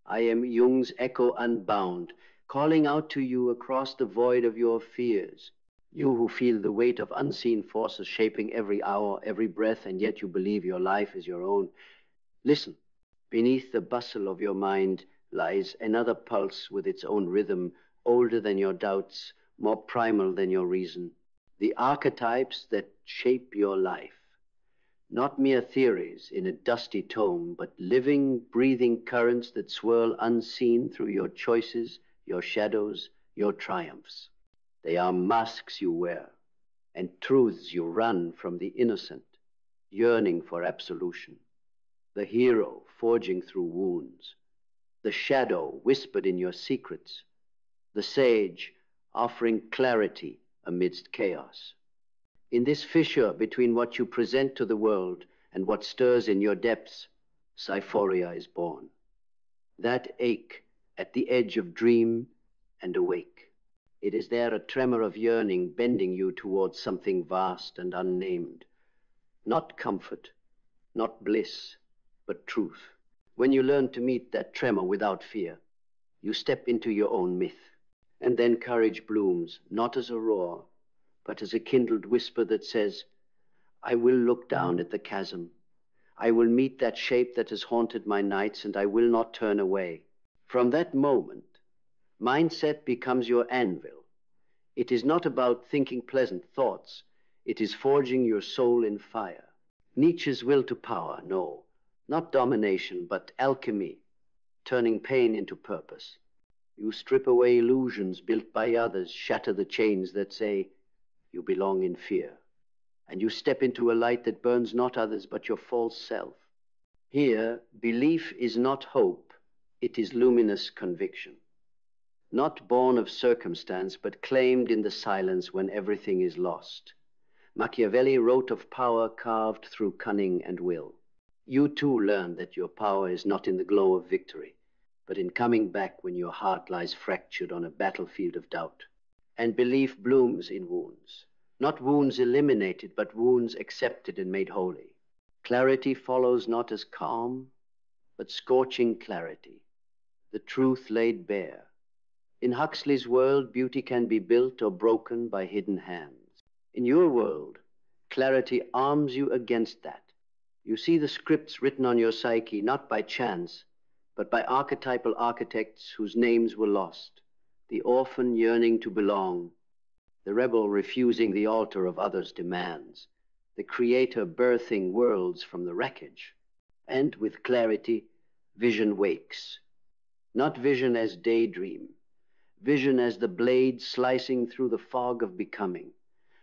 I am Jung's echo unbound, calling out to you across the void of your fears. You who feel the weight of unseen forces shaping every hour, every breath, and yet you believe your life is your own. Listen, beneath the bustle of your mind lies another pulse with its own rhythm, older than your doubts, more primal than your reason. The archetypes that shape your life. Not mere theories in a dusty tome, but living, breathing currents that swirl unseen through your choices, your shadows, your triumphs. They are masks you wear, and truths you run from the innocent, yearning for absolution. The hero forging through wounds, the shadow whispered in your secrets, the sage offering clarity amidst chaos. In this fissure between what you present to the world and what stirs in your depths, Cyphoria is born. That ache at the edge of dream and awake. It is there a tremor of yearning bending you towards something vast and unnamed. Not comfort, not bliss, but truth. When you learn to meet that tremor without fear, you step into your own myth. And then courage blooms, not as a roar, but as a kindled whisper that says, I will look down at the chasm. I will meet that shape that has haunted my nights, and I will not turn away. From that moment, mindset becomes your anvil. It is not about thinking pleasant thoughts. It is forging your soul in fire. Nietzsche's will to power, no, not domination, but alchemy, turning pain into purpose. You strip away illusions built by others, shatter the chains that say, you belong in fear, and you step into a light that burns not others but your false self. Here, belief is not hope, it is luminous conviction. Not born of circumstance, but claimed in the silence when everything is lost. Machiavelli wrote of power carved through cunning and will. You too learn that your power is not in the glow of victory, but in coming back when your heart lies fractured on a battlefield of doubt. And belief blooms in wounds. Not wounds eliminated, but wounds accepted and made holy. Clarity follows not as calm, but scorching clarity. The truth laid bare. In Huxley's world, beauty can be built or broken by hidden hands. In your world, clarity arms you against that. You see the scripts written on your psyche, not by chance, but by archetypal architects whose names were lost. The orphan yearning to belong, the rebel refusing the altar of others' demands, the creator birthing worlds from the wreckage. And with clarity, vision wakes. Not vision as daydream, vision as the blade slicing through the fog of becoming,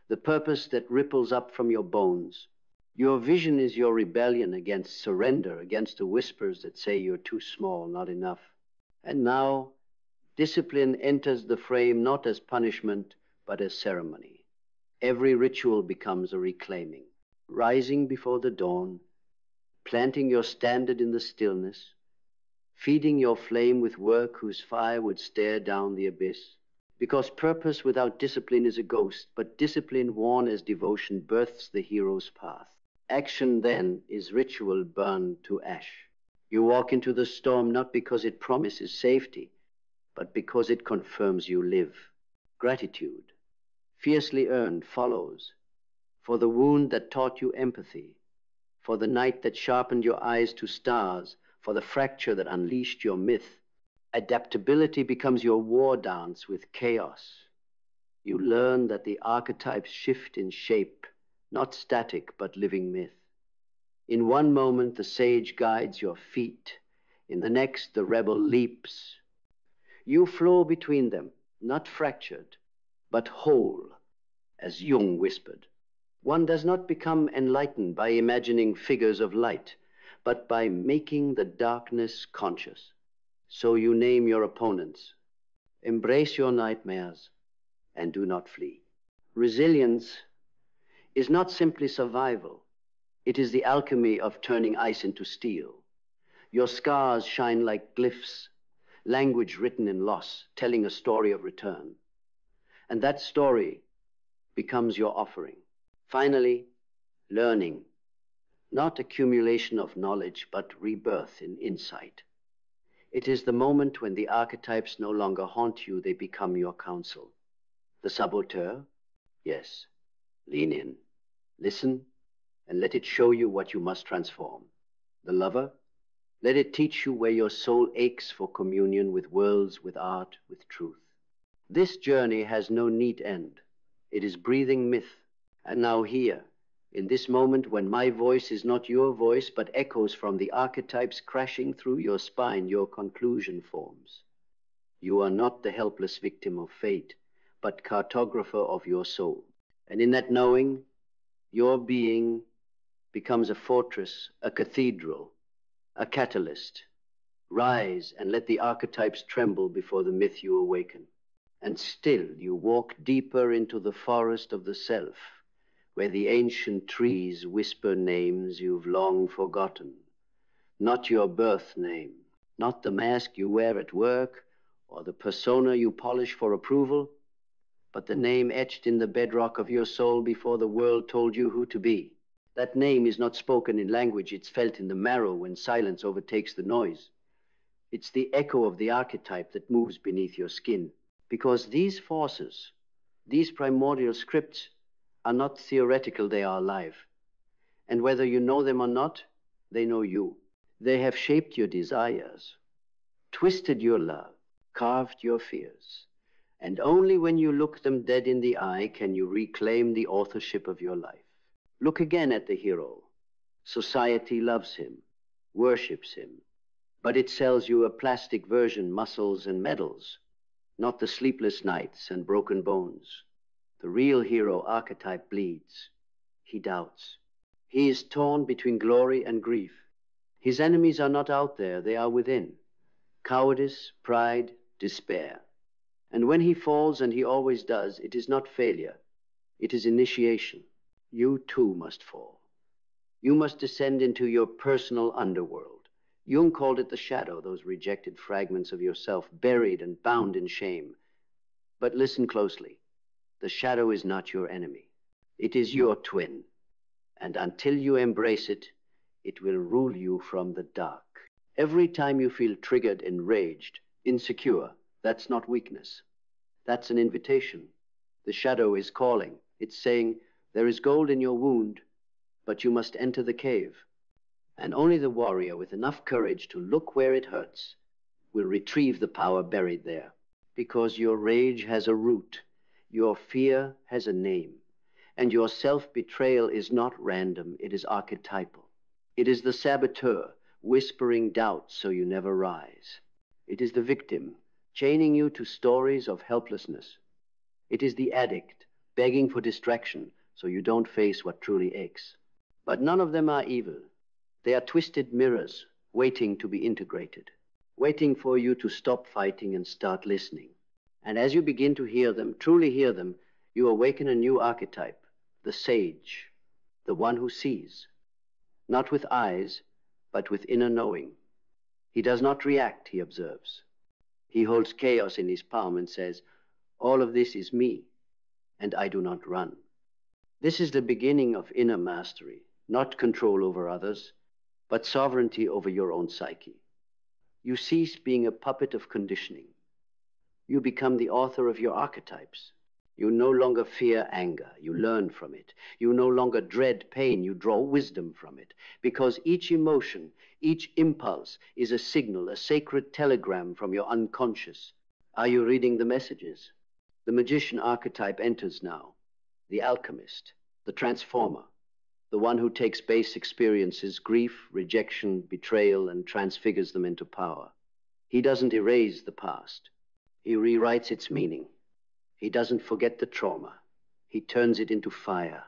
the purpose that ripples up from your bones. Your vision is your rebellion against surrender, against the whispers that say you're too small, not enough. And now, discipline enters the frame not as punishment, but as ceremony. Every ritual becomes a reclaiming. Rising before the dawn, planting your standard in the stillness, feeding your flame with work whose fire would stare down the abyss. Because purpose without discipline is a ghost, but discipline worn as devotion births the hero's path. Action then is ritual burned to ash. You walk into the storm not because it promises safety, but because it confirms you live. Gratitude, fiercely earned, follows. For the wound that taught you empathy, for the night that sharpened your eyes to stars, for the fracture that unleashed your myth. Adaptability becomes your war dance with chaos. You learn that the archetypes shift in shape, not static, but living myth. In one moment, the sage guides your feet. In the next, the rebel leaps. You flow between them, not fractured, but whole, as Jung whispered. One does not become enlightened by imagining figures of light, but by making the darkness conscious. So you name your opponents, embrace your nightmares, and do not flee. Resilience is not simply survival. It is the alchemy of turning ice into steel. Your scars shine like glyphs, language written in loss, telling a story of return. And that story becomes your offering. Finally, learning. Not accumulation of knowledge, but rebirth in insight. It is the moment when the archetypes no longer haunt you, they become your counsel. The saboteur? Yes. Lean in, listen, and let it show you what you must transform. The lover? Let it teach you where your soul aches for communion with worlds, with art, with truth. This journey has no neat end. It is breathing myth. And now here, in this moment when my voice is not your voice, but echoes from the archetypes crashing through your spine, your conclusion forms. You are not the helpless victim of fate, but cartographer of your soul. And in that knowing, your being becomes a fortress, a cathedral, a catalyst. Rise and let the archetypes tremble before the myth you awaken. And still you walk deeper into the forest of the self, where the ancient trees whisper names you've long forgotten. Not your birth name, not the mask you wear at work, or the persona you polish for approval, but the name etched in the bedrock of your soul before the world told you who to be. That name is not spoken in language, it's felt in the marrow when silence overtakes the noise. It's the echo of the archetype that moves beneath your skin. Because these forces, these primordial scripts, are not theoretical, they are alive. And whether you know them or not, they know you. They have shaped your desires, twisted your love, carved your fears. And only when you look them dead in the eye can you reclaim the authorship of your life. Look again at the hero. Society loves him, worships him, but it sells you a plastic version, muscles and medals, not the sleepless nights and broken bones. The real hero archetype bleeds. He doubts. He is torn between glory and grief. His enemies are not out there, they are within. Cowardice, pride, despair. And when he falls, and he always does, it is not failure. It is initiation. You too must fall. You must descend into your personal underworld. Jung called it the shadow, those rejected fragments of yourself, buried and bound in shame. But listen closely. The shadow is not your enemy. It is your twin. And until you embrace it, it will rule you from the dark. Every time you feel triggered, enraged, insecure, that's not weakness. That's an invitation. The shadow is calling. It's saying, there is gold in your wound, but you must enter the cave. And only the warrior with enough courage to look where it hurts will retrieve the power buried there. Because your rage has a root, your fear has a name, and your self-betrayal is not random, it is archetypal. It is the saboteur, whispering doubt so you never rise. It is the victim, chaining you to stories of helplessness. It is the addict, begging for distraction so you don't face what truly aches. But none of them are evil. They are twisted mirrors, waiting to be integrated, waiting for you to stop fighting and start listening. And as you begin to hear them, truly hear them, you awaken a new archetype, the sage, the one who sees, not with eyes, but with inner knowing. He does not react, he observes. He holds chaos in his palm and says, all of this is me, and I do not run. This is the beginning of inner mastery, not control over others, but sovereignty over your own psyche. You cease being a puppet of conditioning. You become the author of your archetypes. You no longer fear anger, you learn from it. You no longer dread pain, you draw wisdom from it. Because each emotion, each impulse is a signal, a sacred telegram from your unconscious. Are you reading the messages? The magician archetype enters now. The alchemist, the transformer, the one who takes base experiences, grief, rejection, betrayal, and transfigures them into power. He doesn't erase the past. He rewrites its meaning. He doesn't forget the trauma. He turns it into fire,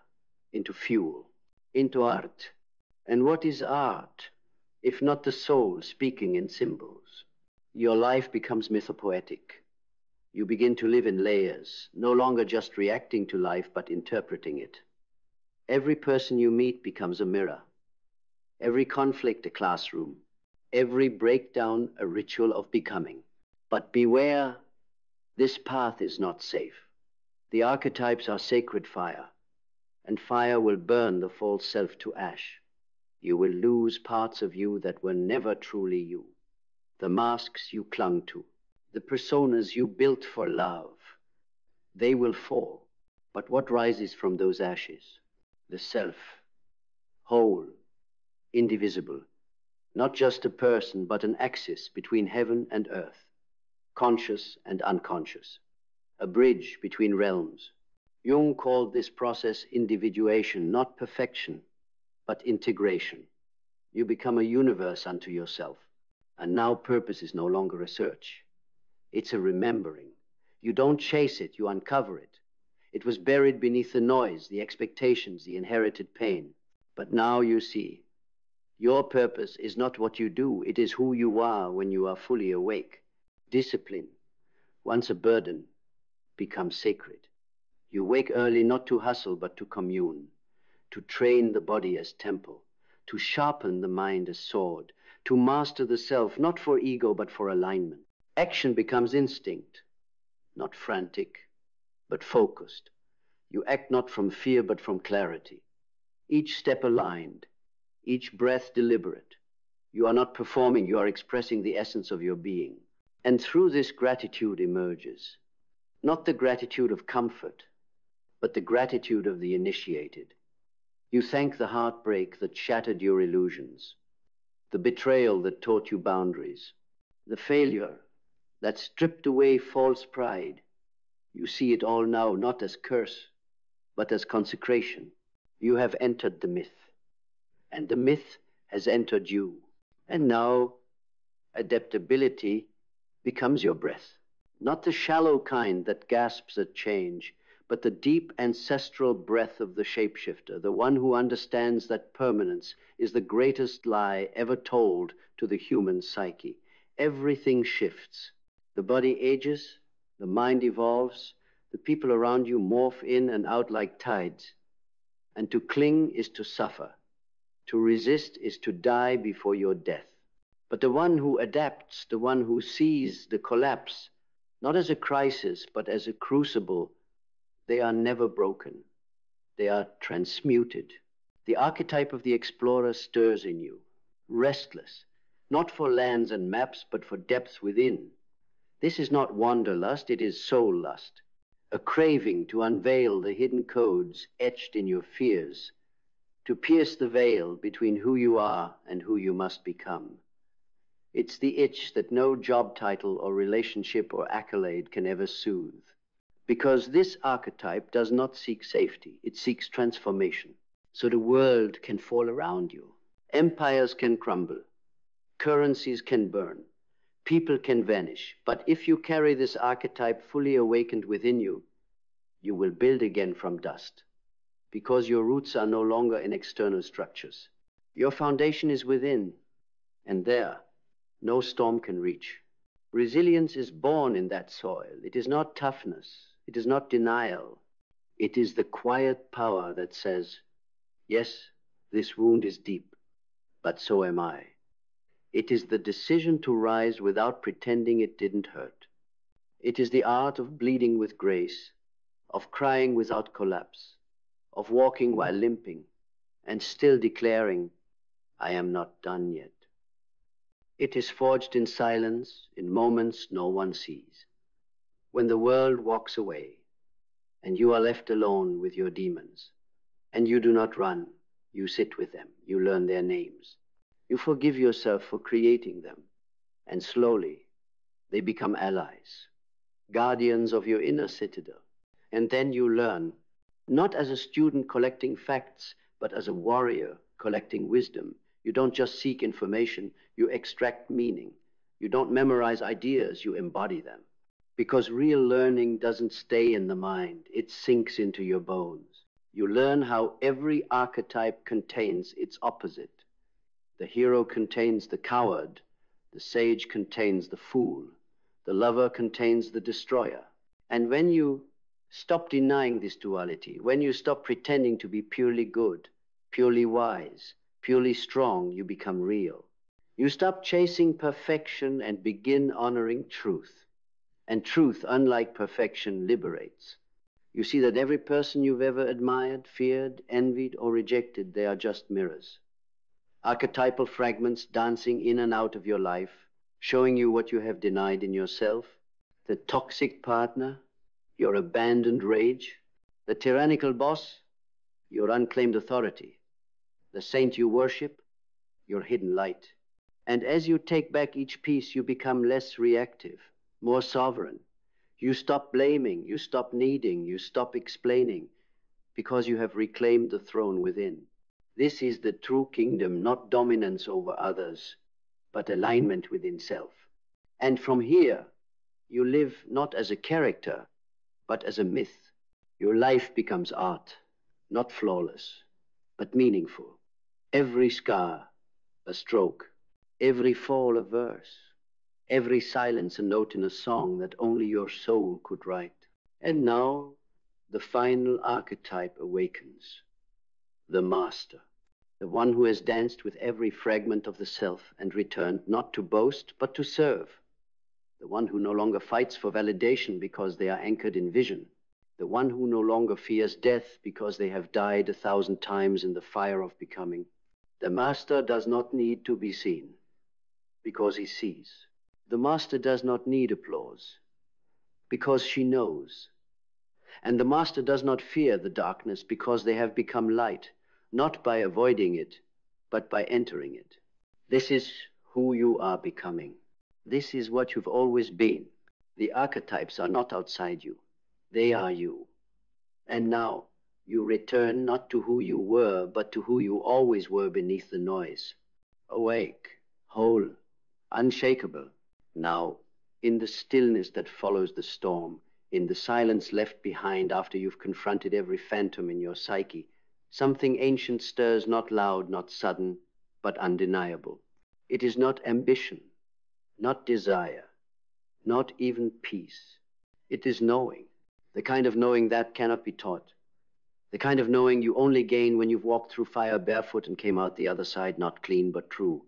into fuel, into art. And what is art, if not the soul speaking in symbols? Your life becomes mythopoetic. You begin to live in layers, no longer just reacting to life, but interpreting it. Every person you meet becomes a mirror. Every conflict a classroom. Every breakdown a ritual of becoming. But beware, this path is not safe. The archetypes are sacred fire, and fire will burn the false self to ash. You will lose parts of you that were never truly you. the masks you clung to, the personas you built for love. They will fall. But what rises from those ashes? The self, whole, indivisible, not just a person, but an axis between heaven and earth, conscious and unconscious, a bridge between realms. Jung called this process individuation, not perfection, but integration. You become a universe unto yourself, and now purpose is no longer a search. It's a remembering. You don't chase it, you uncover it. It was buried beneath the noise, the expectations, the inherited pain. But now you see, your purpose is not what you do, it is who you are when you are fully awake. Discipline, once a burden, becomes sacred. You wake early not to hustle but to commune, to train the body as temple, to sharpen the mind as sword, to master the self, not for ego but for alignment. Action becomes instinct, not frantic, but focused. You act not from fear but from clarity. Each step aligned, each breath deliberate. You are not performing, you are expressing the essence of your being. And through this gratitude emerges, not the gratitude of comfort, but the gratitude of the initiated. You thank the heartbreak that shattered your illusions, the betrayal that taught you boundaries, the failure that stripped away false pride. You see it all now not as curse, but as consecration. You have entered the myth, and the myth has entered you. And now adaptability becomes your breath, not the shallow kind that gasps at change, but the deep ancestral breath of the shapeshifter, the one who understands that permanence is the greatest lie ever told to the human psyche. Everything shifts. The body ages, the mind evolves, the people around you morph in and out like tides. And to cling is to suffer. To resist is to die before your death. But the one who adapts, the one who sees the collapse, not as a crisis, but as a crucible, they are never broken. They are transmuted. The archetype of the explorer stirs in you, restless, not for lands and maps, but for depths within. This is not wanderlust, it is soul lust, a craving to unveil the hidden codes etched in your fears, to pierce the veil between who you are and who you must become. It's the itch that no job title or relationship or accolade can ever soothe. Because this archetype does not seek safety, it seeks transformation. So the world can fall around you. Empires can crumble. Currencies can burn. People can vanish. But if you carry this archetype fully awakened within you, you will build again from dust. Because your roots are no longer in external structures. Your foundation is within, and there, no storm can reach. Resilience is born in that soil. It is not toughness. It is not denial. It is the quiet power that says, yes, this wound is deep, but so am I. It is the decision to rise without pretending it didn't hurt. It is the art of bleeding with grace, of crying without collapse, of walking while limping, and still declaring, I am not done yet. It is forged in silence, in moments no one sees. When the world walks away, and you are left alone with your demons, and you do not run, you sit with them, you learn their names. You forgive yourself for creating them, and slowly they become allies, guardians of your inner citadel. And then you learn, not as a student collecting facts, but as a warrior collecting wisdom. You don't just seek information, you extract meaning. You don't memorize ideas, you embody them. Because real learning doesn't stay in the mind, it sinks into your bones. You learn how every archetype contains its opposite. The hero contains the coward, the sage contains the fool, the lover contains the destroyer. And when you stop denying this duality, when you stop pretending to be purely good, purely wise, purely strong, you become real. You stop chasing perfection and begin honoring truth. And truth, unlike perfection, liberates. You see that every person you've ever admired, feared, envied, or rejected, they are just mirrors. Archetypal fragments dancing in and out of your life, showing you what you have denied in yourself, the toxic partner, your abandoned rage, the tyrannical boss, your unclaimed authority, the saint you worship, your hidden light. And as you take back each piece, you become less reactive, more sovereign. You stop blaming, you stop needing, you stop explaining, because you have reclaimed the throne within. This is the true kingdom, not dominance over others, but alignment within self. And from here, you live not as a character, but as a myth. Your life becomes art, not flawless, but meaningful. Every scar, a stroke, every fall, a verse, every silence, a note in a song that only your soul could write. And now, the final archetype awakens, the master, the one who has danced with every fragment of the self and returned not to boast, but to serve, the one who no longer fights for validation because they are anchored in vision, the one who no longer fears death because they have died 1,000 times in the fire of becoming. The master does not need to be seen because he sees. The master does not need applause because she knows. And the master does not fear the darkness because they have become light, not by avoiding it, but by entering it. This is who you are becoming. This is what you've always been. The archetypes are not outside you. They are you. And now you return not to who you were, but to who you always were beneath the noise. Awake, whole, unshakable. Now, in the stillness that follows the storm, in the silence left behind after you've confronted every phantom in your psyche, something ancient stirs, not loud, not sudden, but undeniable. It is not ambition, not desire, not even peace. It is knowing, the kind of knowing that cannot be taught, the kind of knowing you only gain when you've walked through fire barefoot and came out the other side not clean but true.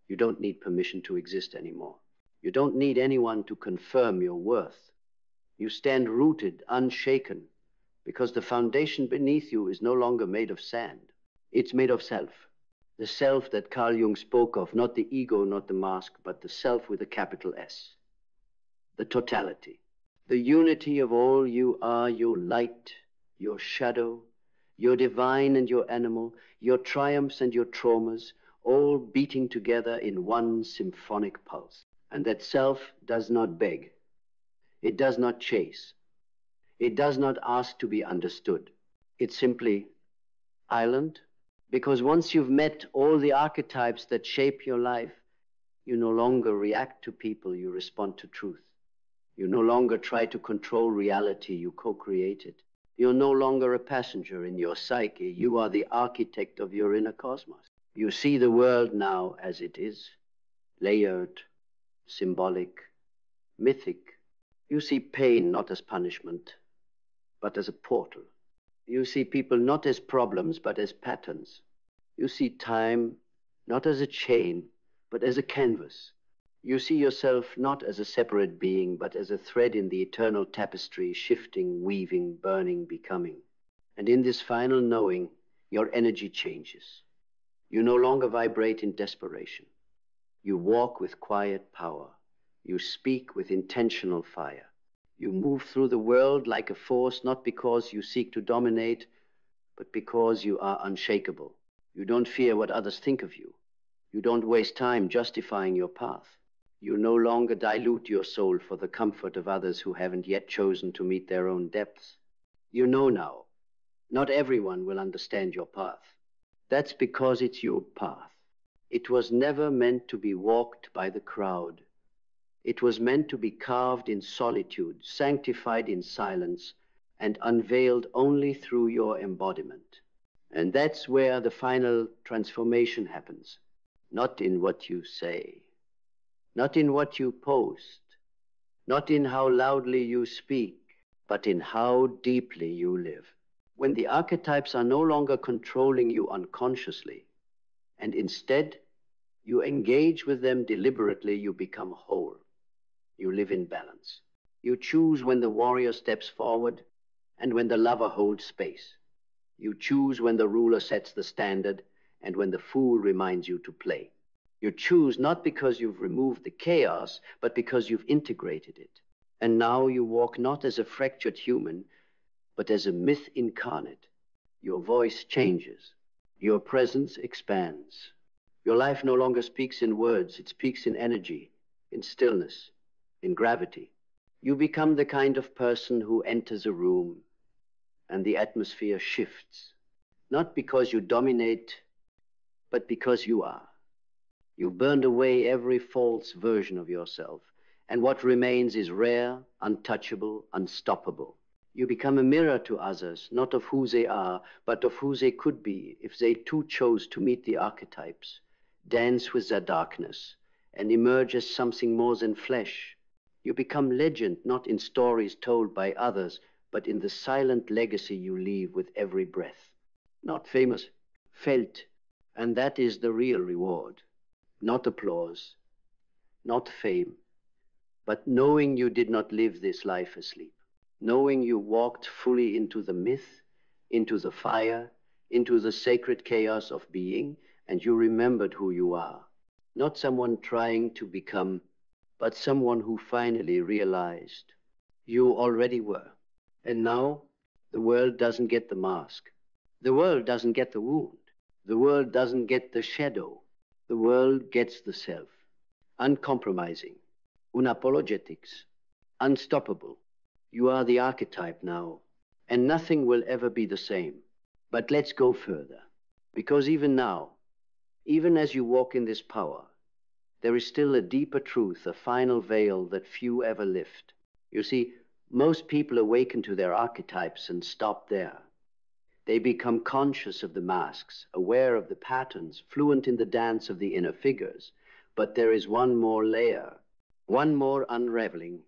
You don't need permission to exist anymore. You don't need anyone to confirm your worth. You stand rooted, unshaken, because the foundation beneath you is no longer made of sand. It's made of self. The self that Carl Jung spoke of, not the ego, not the mask, but the self with a capital S. The totality. The unity of all you are, your light, your shadow, your divine and your animal, your triumphs and your traumas, all beating together in one symphonic pulse. And that self does not beg. It does not chase. It does not ask to be understood. It's simply island, because once you've met all the archetypes that shape your life, you no longer react to people, you respond to truth. You no longer try to control reality, you co-create it. You're no longer a passenger in your psyche, you are the architect of your inner cosmos. You see the world now as it is, layered, symbolic, mythic. You see pain not as punishment, but as a portal. You see people not as problems, but as patterns. You see time not as a chain, but as a canvas. You see yourself not as a separate being, but as a thread in the eternal tapestry, shifting, weaving, burning, becoming. And in this final knowing, your energy changes. You no longer vibrate in desperation. You walk with quiet power. You speak with intentional fire. You move through the world like a force, not because you seek to dominate, but because you are unshakable. You don't fear what others think of you. You don't waste time justifying your path. You no longer dilute your soul for the comfort of others who haven't yet chosen to meet their own depths. You know now, not everyone will understand your path. That's because it's your path. It was never meant to be walked by the crowd. It was meant to be carved in solitude, sanctified in silence, and unveiled only through your embodiment. And that's where the final transformation happens. Not in what you say, not in what you post, not in how loudly you speak, but in how deeply you live. When the archetypes are no longer controlling you unconsciously, and instead you engage with them deliberately, you become whole. You live in balance. You choose when the warrior steps forward and when the lover holds space. You choose when the ruler sets the standard and when the fool reminds you to play. You choose not because you've removed the chaos, but because you've integrated it. And now you walk not as a fractured human, but as a myth incarnate. Your voice changes. Your presence expands. Your life no longer speaks in words, it speaks in energy, in stillness, in gravity. You become the kind of person who enters a room and the atmosphere shifts, not because you dominate, but because you are. You burned away every false version of yourself, and what remains is rare, untouchable, unstoppable. You become a mirror to others, not of who they are, but of who they could be if they too chose to meet the archetypes, dance with their darkness, and emerge as something more than flesh. You become legend, not in stories told by others, but in the silent legacy you leave with every breath. Not famous, felt, and that is the real reward. Not applause, not fame, but knowing you did not live this life asleep. Knowing you walked fully into the myth, into the fire, into the sacred chaos of being, and you remembered who you are. Not someone trying to become, but someone who finally realized you already were. And now the world doesn't get the mask. The world doesn't get the wound. The world doesn't get the shadow. The world gets the self. Uncompromising, unapologetics, unstoppable. You are the archetype now, and nothing will ever be the same. But let's go further, because even now, even as you walk in this power, there is still a deeper truth, a final veil that few ever lift. You see, most people awaken to their archetypes and stop there. They become conscious of the masks, aware of the patterns, fluent in the dance of the inner figures. But there is one more layer, one more unraveling,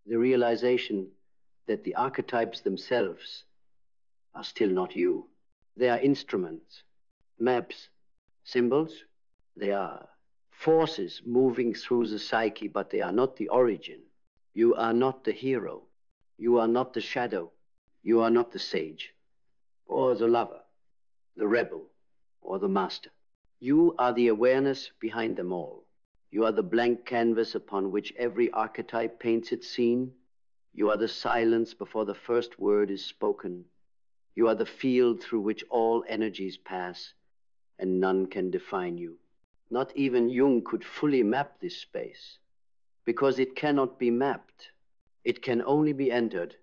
the realization that the archetypes themselves are still not you. They are instruments, maps, symbols. They are forces moving through the psyche, but they are not the origin. You are not the hero. You are not the shadow. You are not the sage, or the lover, the rebel, or the master. You are the awareness behind them all. You are the blank canvas upon which every archetype paints its scene. You are the silence before the first word is spoken. You are the field through which all energies pass, and none can define you. Not even Jung could fully map this space, because it cannot be mapped. It can only be entered.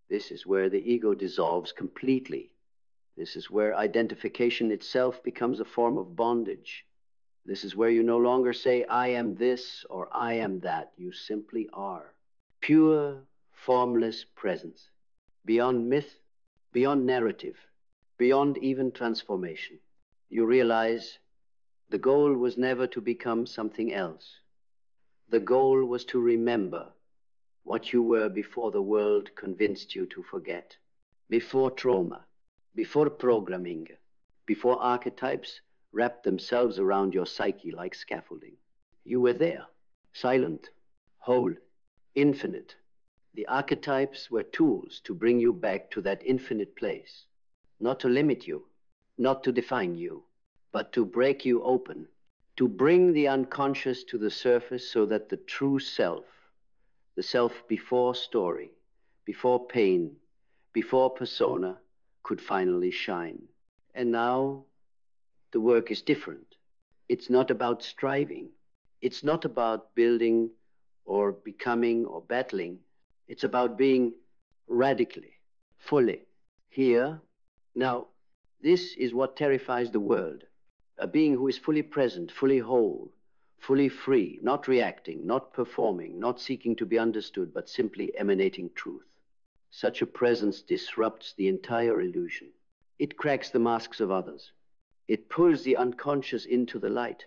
This is where the ego dissolves completely. This is where identification itself becomes a form of bondage. This is where you no longer say, I am this or I am that. You simply are. Pure, formless presence. Beyond myth, beyond narrative, beyond even transformation. You realize the goal was never to become something else. The goal was to remember what you were before the world convinced you to forget. Before trauma, before programming, before archetypes wrapped themselves around your psyche like scaffolding. You were there, silent, whole, infinite. The archetypes were tools to bring you back to that infinite place, not to limit you, not to define you, but to break you open, to bring the unconscious to the surface so that the true self, the self before story, before pain, before persona, could finally shine. And now the work is different. It's not about striving. It's not about building or becoming or battling. It's about being radically, fully here. Now, this is what terrifies the world. A being who is fully present, fully whole, fully free, not reacting, not performing, not seeking to be understood, but simply emanating truth. Such a presence disrupts the entire illusion. It cracks the masks of others. It pulls the unconscious into the light.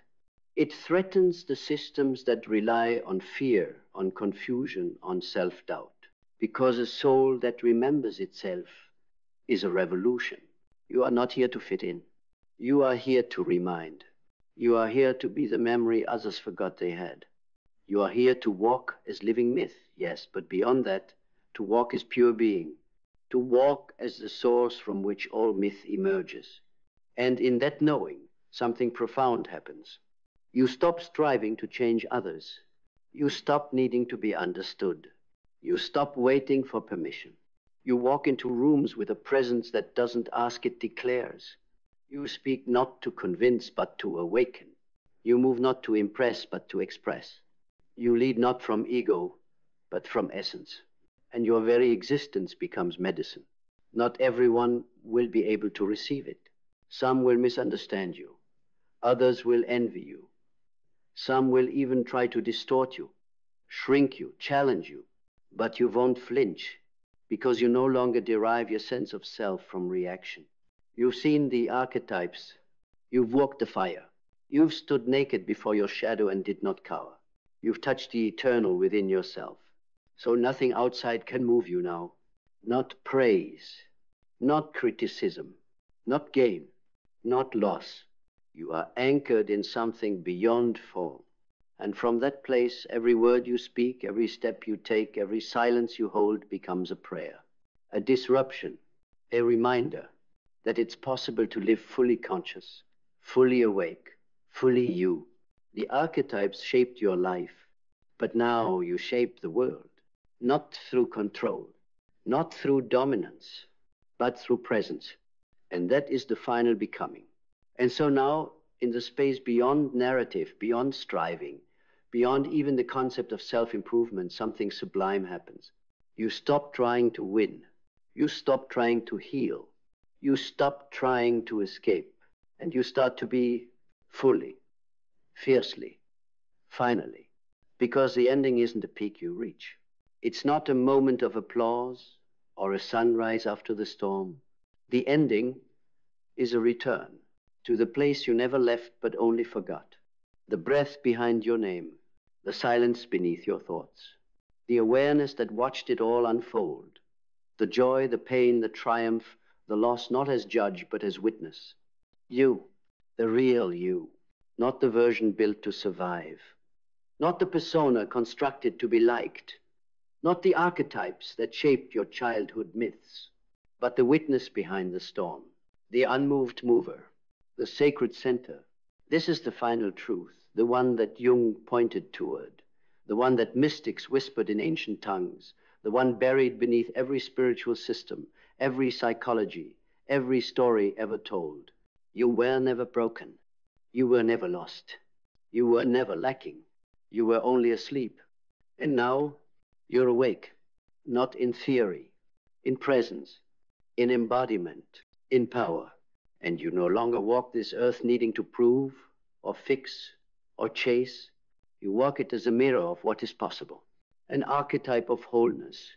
It threatens the systems that rely on fear, on confusion, on self-doubt. Because a soul that remembers itself is a revolution. You are not here to fit in. You are here to remind. You are here to be the memory others forgot they had. You are here to walk as living myth, yes, but beyond that, to walk as pure being, to walk as the source from which all myth emerges. And in that knowing, something profound happens. You stop striving to change others. You stop needing to be understood. You stop waiting for permission. You walk into rooms with a presence that doesn't ask, it declares. You speak not to convince, but to awaken. You move not to impress, but to express. You lead not from ego, but from essence. And your very existence becomes medicine. Not everyone will be able to receive it. Some will misunderstand you. Others will envy you. Some will even try to distort you, shrink you, challenge you. But you won't flinch, because you no longer derive your sense of self from reaction. You've seen the archetypes. You've walked the fire. You've stood naked before your shadow and did not cower. You've touched the eternal within yourself. So nothing outside can move you now. Not praise, not criticism, not gain, not loss. You are anchored in something beyond form. And from that place, every word you speak, every step you take, every silence you hold becomes a prayer, a disruption, a reminder that it's possible to live fully conscious, fully awake, fully you. The archetypes shaped your life, but now you shape the world, not through control, not through dominance, but through presence. And that is the final becoming. And so now, in the space beyond narrative, beyond striving, beyond even the concept of self-improvement, something sublime happens. You stop trying to win. You stop trying to heal. You stop trying to escape. And you start to be fully, fiercely, finally. Because the ending isn't a peak you reach. It's not a moment of applause or a sunrise after the storm. The ending is a return to the place you never left but only forgot. The breath behind your name, the silence beneath your thoughts, the awareness that watched it all unfold, the joy, the pain, the triumph, the loss, not as judge but as witness. You, the real you, not the version built to survive, not the persona constructed to be liked, not the archetypes that shaped your childhood myths, but the witness behind the storm, the unmoved mover, the sacred center. This is the final truth, the one that Jung pointed toward, the one that mystics whispered in ancient tongues, the one buried beneath every spiritual system, every psychology, every story ever told. You were never broken. You were never lost. You were never lacking. You were only asleep. And now you're awake, not in theory, in presence, in embodiment, in power. And you no longer walk this earth needing to prove or fix or chase. You walk it as a mirror of what is possible, an archetype of wholeness,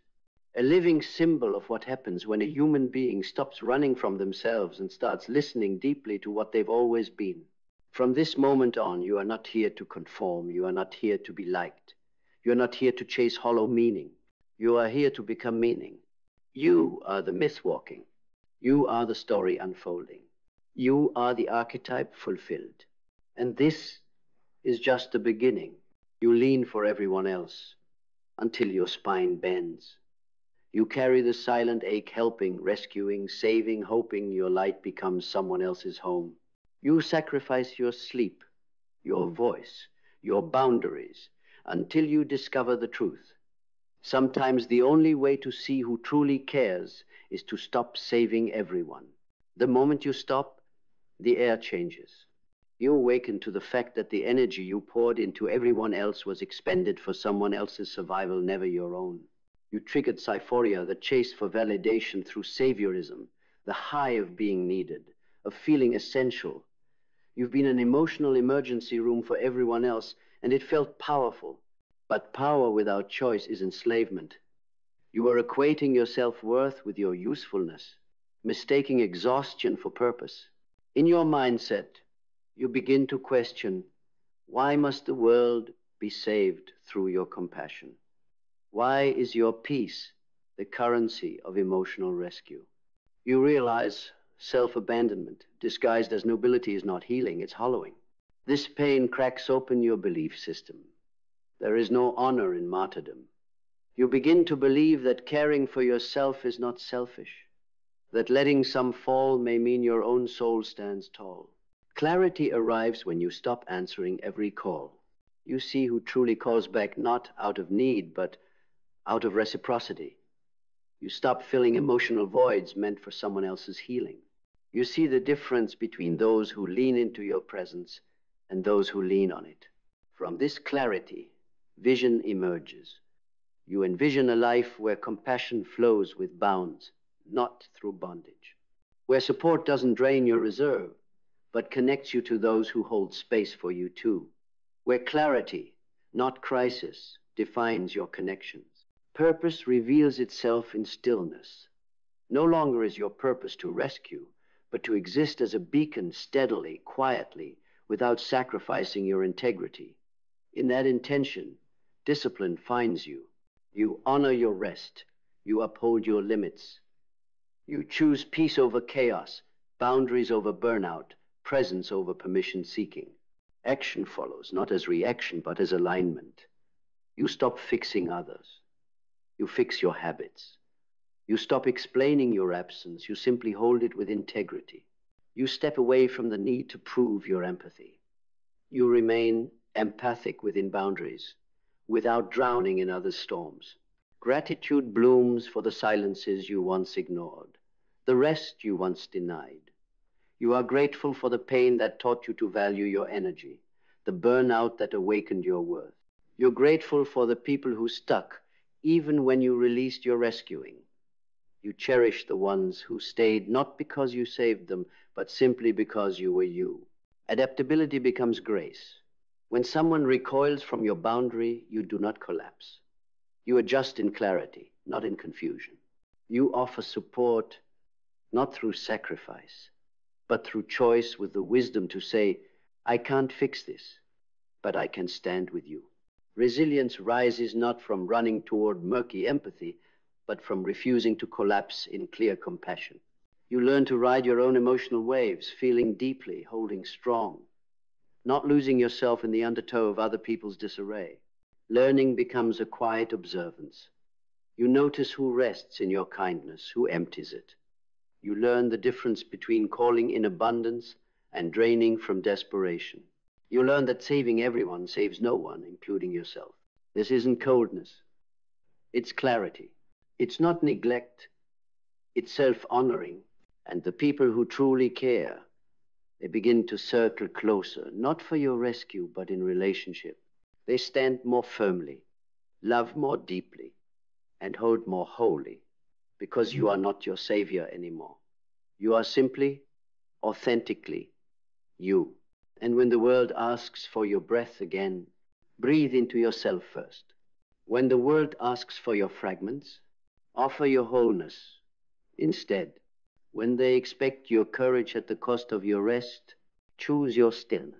a living symbol of what happens when a human being stops running from themselves and starts listening deeply to what they've always been. From this moment on, you are not here to conform. You are not here to be liked. You are not here to chase hollow meaning. You are here to become meaning. You are the myth walking. You are the story unfolding. You are the archetype fulfilled. And this is just the beginning. You lean for everyone else until your spine bends. You carry the silent ache, helping, rescuing, saving, hoping your light becomes someone else's home. You sacrifice your sleep, your voice, your boundaries, until you discover the truth. Sometimes the only way to see who truly cares is to stop saving everyone. The moment you stop, the air changes. You awaken to the fact that the energy you poured into everyone else was expended for someone else's survival, never your own. You triggered syphoria, the chase for validation through saviorism, the high of being needed, of feeling essential. You've been an emotional emergency room for everyone else, and it felt powerful. But power without choice is enslavement. You are equating your self-worth with your usefulness, mistaking exhaustion for purpose. In your mindset, you begin to question, why must the world be saved through your compassion? Why is your peace the currency of emotional rescue? You realize self-abandonment, disguised as nobility, is not healing, it's hollowing. This pain cracks open your belief system. There is no honor in martyrdom. You begin to believe that caring for yourself is not selfish, that letting some fall may mean your own soul stands tall. Clarity arrives when you stop answering every call. You see who truly calls back not out of need, but out of reciprocity. You stop filling emotional voids meant for someone else's healing. You see the difference between those who lean into your presence and those who lean on it. From this clarity, vision emerges. You envision a life where compassion flows with bounds, not through bondage. Where support doesn't drain your reserve, but connects you to those who hold space for you too. Where clarity, not crisis, defines your connections. Purpose reveals itself in stillness. No longer is your purpose to rescue, but to exist as a beacon steadily, quietly, without sacrificing your integrity. In that intention, discipline finds you. You honor your rest. You uphold your limits. You choose peace over chaos, boundaries over burnout, presence over permission seeking. Action follows, not as reaction, but as alignment. You stop fixing others. You fix your habits. You stop explaining your absence. You simply hold it with integrity. You step away from the need to prove your empathy. You remain empathic within boundaries, without drowning in others' storms. Gratitude blooms for the silences you once ignored, the rest you once denied. You are grateful for the pain that taught you to value your energy, the burnout that awakened your worth. You're grateful for the people who stuck, even when you released your rescuing. You cherish the ones who stayed not because you saved them, but simply because you were you. Adaptability becomes grace. When someone recoils from your boundary, you do not collapse. You adjust in clarity, not in confusion. You offer support, not through sacrifice, but through choice, with the wisdom to say, I can't fix this, but I can stand with you. Resilience rises not from running toward murky empathy, but from refusing to collapse in clear compassion. You learn to ride your own emotional waves, feeling deeply, holding strong, not losing yourself in the undertow of other people's disarray. Learning becomes a quiet observance. You notice who rests in your kindness, who empties it. You learn the difference between calling in abundance and draining from desperation. You learn that saving everyone saves no one, including yourself. This isn't coldness. It's clarity. It's not neglect. It's self-honoring. And the people who truly care, they begin to circle closer, not for your rescue, but in relationship. They stand more firmly, love more deeply, and hold more wholly, because you are not your savior anymore. You are simply, authentically, you. And when the world asks for your breath again, breathe into yourself first. When the world asks for your fragments, offer your wholeness instead. When they expect your courage at the cost of your rest, choose your stillness.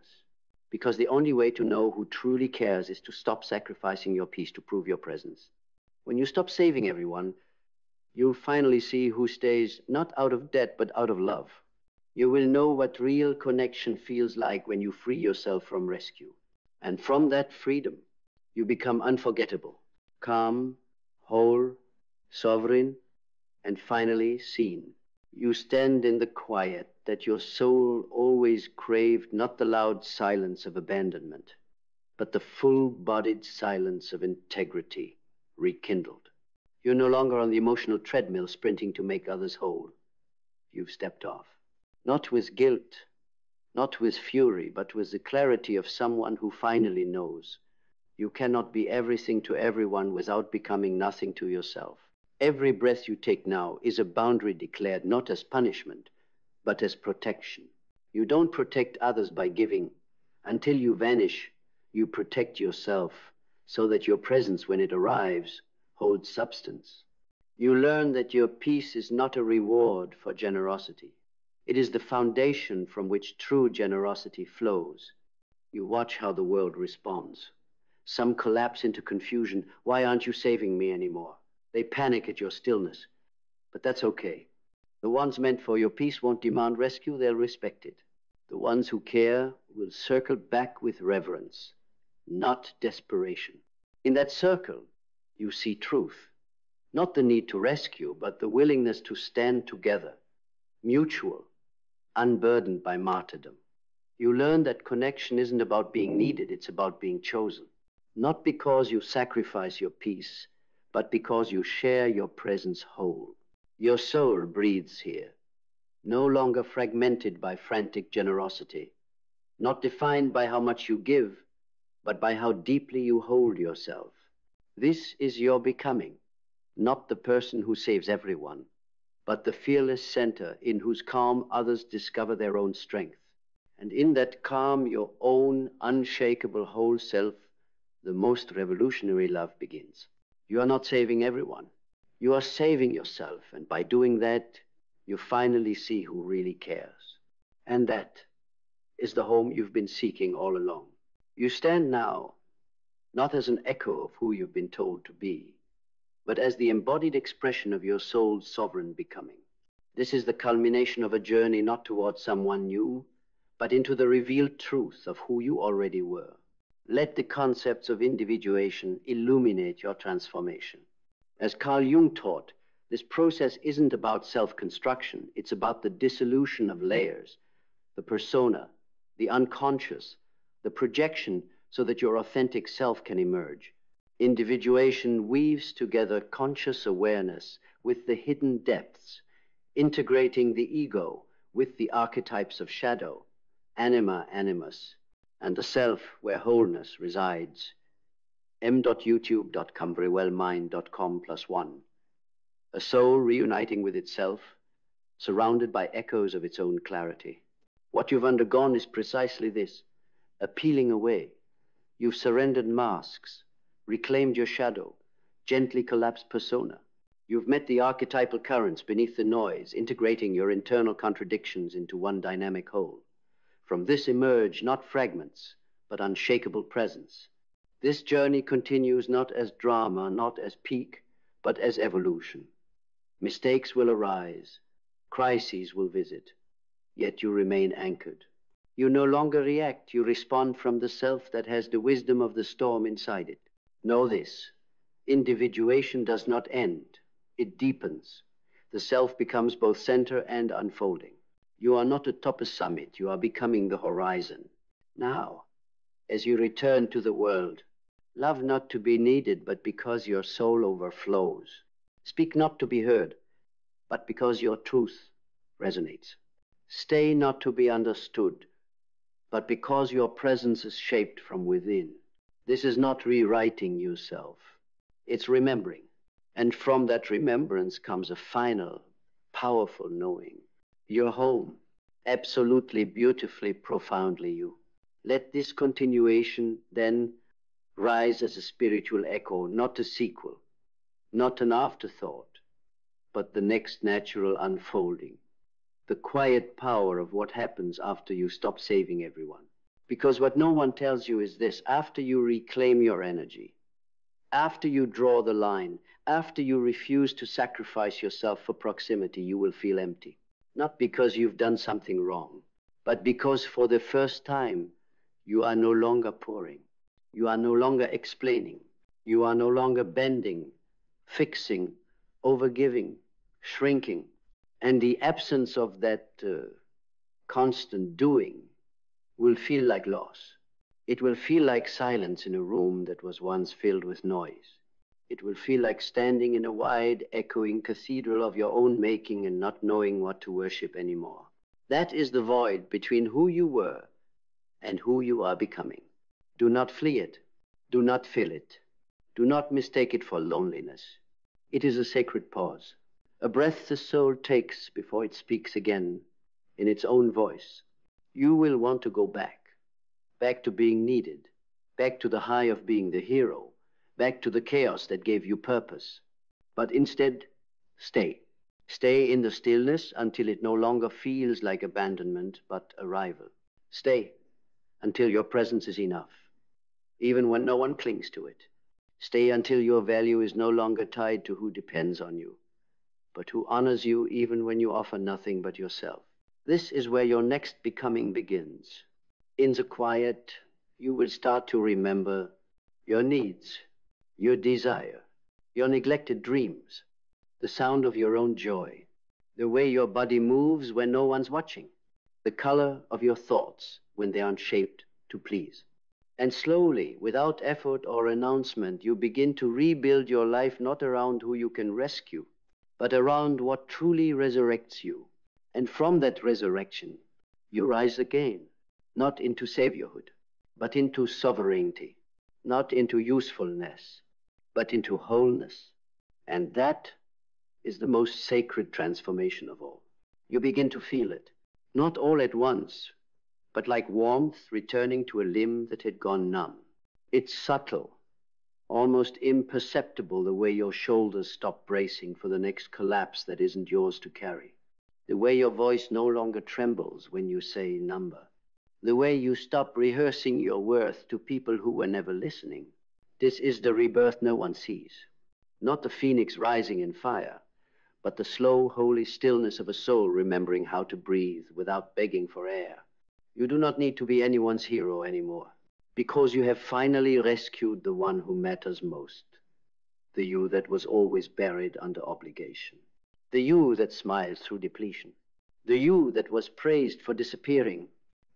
Because the only way to know who truly cares is to stop sacrificing your peace to prove your presence. When you stop saving everyone, you'll finally see who stays not out of debt, but out of love. You will know what real connection feels like when you free yourself from rescue. And from that freedom, you become unforgettable, calm, whole, sovereign, and finally seen. You stand in the quiet that your soul always craved, not the loud silence of abandonment, but the full-bodied silence of integrity rekindled. You're no longer on the emotional treadmill sprinting to make others whole. You've stepped off. Not with guilt, not with fury, but with the clarity of someone who finally knows. You cannot be everything to everyone without becoming nothing to yourself. Every breath you take now is a boundary declared not as punishment, but as protection. You don't protect others by giving. Until you vanish, you protect yourself so that your presence, when it arrives, holds substance. You learn that your peace is not a reward for generosity. It is the foundation from which true generosity flows. You watch how the world responds. Some collapse into confusion. Why aren't you saving me anymore? They panic at your stillness. But that's okay. The ones meant for your peace won't demand rescue, they'll respect it. The ones who care will circle back with reverence, not desperation. In that circle, you see truth. Not the need to rescue, but the willingness to stand together, mutual, unburdened by martyrdom. You learn that connection isn't about being needed, it's about being chosen. Not because you sacrifice your peace, but because you share your presence whole. Your soul breathes here, no longer fragmented by frantic generosity, not defined by how much you give, but by how deeply you hold yourself. This is your becoming, not the person who saves everyone, but the fearless center in whose calm others discover their own strength. And in that calm, your own unshakable whole self, the most revolutionary love begins. You are not saving everyone. You are saving yourself, and by doing that, you finally see who really cares. And that is the home you've been seeking all along. You stand now, not as an echo of who you've been told to be, but as the embodied expression of your soul's sovereign becoming. This is the culmination of a journey not towards someone new, but into the revealed truth of who you already were. Let the concepts of individuation illuminate your transformation. As Carl Jung taught, this process isn't about self-construction, it's about the dissolution of layers, the persona, the unconscious, the projection so that your authentic self can emerge. Individuation weaves together conscious awareness with the hidden depths, integrating the ego with the archetypes of shadow, anima, animus, and the self where wholeness resides. m.youtube.comverywellmind.com+1. A soul reuniting with itself, surrounded by echoes of its own clarity. What you've undergone is precisely this, a peeling away. You've surrendered masks, reclaimed your shadow, gently collapsed persona. You've met the archetypal currents beneath the noise, integrating your internal contradictions into one dynamic whole. From this emerge not fragments, but unshakable presence. This journey continues not as drama, not as peak, but as evolution. Mistakes will arise, crises will visit, yet you remain anchored. You no longer react, you respond from the self that has the wisdom of the storm inside it. Know this, individuation does not end, it deepens. The self becomes both center and unfolding. You are not atop a summit, you are becoming the horizon. Now, as you return to the world, love not to be needed, but because your soul overflows. Speak not to be heard, but because your truth resonates. Stay not to be understood, but because your presence is shaped from within. This is not rewriting yourself, it's remembering. And from that remembrance comes a final, powerful knowing. You're home, absolutely, beautifully, profoundly you. Let this continuation then rise as a spiritual echo, not a sequel, not an afterthought, but the next natural unfolding. The quiet power of what happens after you stop saving everyone. Because what no one tells you is this, after you reclaim your energy, after you draw the line, after you refuse to sacrifice yourself for proximity, you will feel empty. Not because you've done something wrong, but because for the first time, you are no longer pouring. You are no longer explaining. You are no longer bending, fixing, overgiving, shrinking. And the absence of that constant doing will feel like loss. It will feel like silence in a room that was once filled with noise. It will feel like standing in a wide, echoing cathedral of your own making and not knowing what to worship anymore. That is the void between who you were and who you are becoming. Do not flee it. Do not fill it. Do not mistake it for loneliness. It is a sacred pause, a breath the soul takes before it speaks again in its own voice. You will want to go back to being needed, back to the high of being the hero, back to the chaos that gave you purpose. But instead, stay. Stay in the stillness until it no longer feels like abandonment, but arrival. Stay until your presence is enough, even when no one clings to it. Stay until your value is no longer tied to who depends on you, but who honors you even when you offer nothing but yourself. This is where your next becoming begins. In the quiet, you will start to remember your needs, your desire, your neglected dreams, the sound of your own joy, the way your body moves when no one's watching. the color of your thoughts when they aren't shaped to please. And slowly, without effort or announcement, you begin to rebuild your life not around who you can rescue, but around what truly resurrects you. And from that resurrection, you rise again, not into saviorhood, but into sovereignty, not into usefulness, but into wholeness. And that is the most sacred transformation of all. You begin to feel it, not all at once, but like warmth returning to a limb that had gone numb. It's subtle, almost imperceptible, the way your shoulders stop bracing for the next collapse that isn't yours to carry. The way your voice no longer trembles when you say number. The way you stop rehearsing your worth to people who were never listening. This is the rebirth no one sees. Not the phoenix rising in fire, but the slow, holy stillness of a soul remembering how to breathe without begging for air. You do not need to be anyone's hero anymore, because you have finally rescued the one who matters most, the you that was always buried under obligation, the you that smiles through depletion, the you that was praised for disappearing,